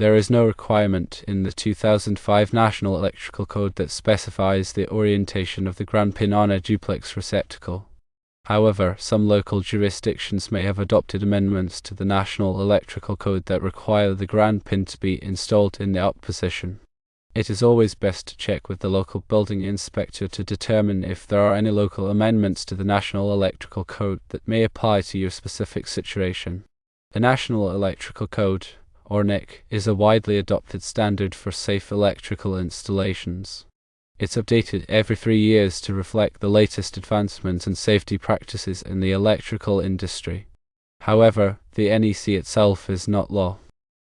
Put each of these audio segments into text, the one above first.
There is no requirement in the 2005 National Electrical Code that specifies the orientation of the ground pin on a duplex receptacle. However, some local jurisdictions may have adopted amendments to the National Electrical Code that require the ground pin to be installed in the up position. It is always best to check with the local building inspector to determine if there are any local amendments to the National Electrical Code that may apply to your specific situation. The National Electrical Code, or NEC, is a widely adopted standard for safe electrical installations. It's updated every 3 years to reflect the latest advancements and safety practices in the electrical industry. However, the NEC itself is not law.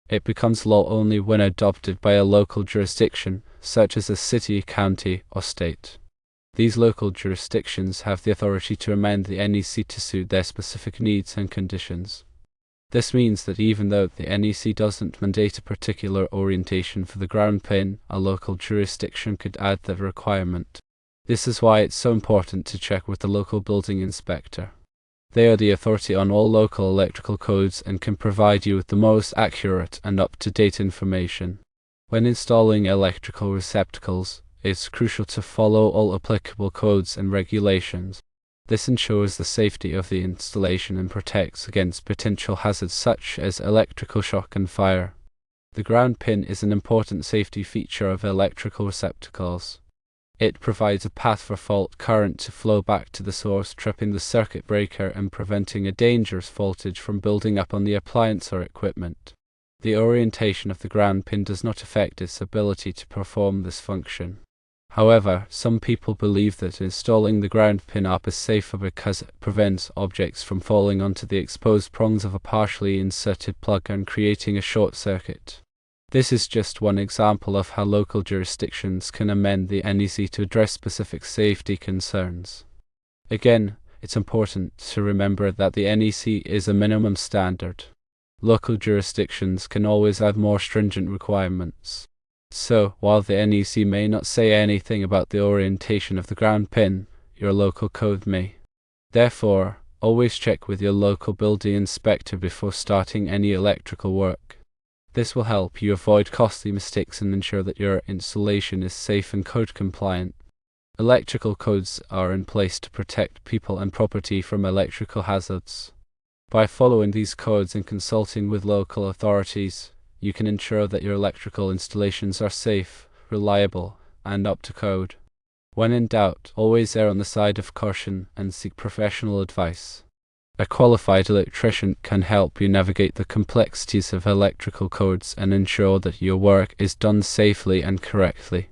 It becomes law only when adopted by a local jurisdiction, such as a city, county, or state. These local jurisdictions have the authority to amend the NEC to suit their specific needs and conditions. This means that even though the NEC doesn't mandate a particular orientation for the ground pin, a local jurisdiction could add the requirement. This is why it's so important to check with the local building inspector. They are the authority on all local electrical codes and can provide you with the most accurate and up-to-date information. When installing electrical receptacles, it's crucial to follow all applicable codes and regulations. This ensures the safety of the installation and protects against potential hazards such as electrical shock and fire. The ground pin is an important safety feature of electrical receptacles. It provides a path for fault current to flow back to the source, tripping the circuit breaker and preventing a dangerous voltage from building up on the appliance or equipment. The orientation of the ground pin does not affect its ability to perform this function. However, some people believe that installing the ground pin up is safer because it prevents objects from falling onto the exposed prongs of a partially inserted plug and creating a short circuit. This is just one example of how local jurisdictions can amend the NEC to address specific safety concerns. Again, it's important to remember that the NEC is a minimum standard. Local jurisdictions can always add more stringent requirements. So, while the NEC may not say anything about the orientation of the ground pin, your local code may. Therefore, always check with your local building inspector before starting any electrical work. This will help you avoid costly mistakes and ensure that your installation is safe and code compliant. Electrical codes are in place to protect people and property from electrical hazards. By following these codes and consulting with local authorities, you can ensure that your electrical installations are safe, reliable, and up to code. When in doubt, always err on the side of caution and seek professional advice. A qualified electrician can help you navigate the complexities of electrical codes and ensure that your work is done safely and correctly.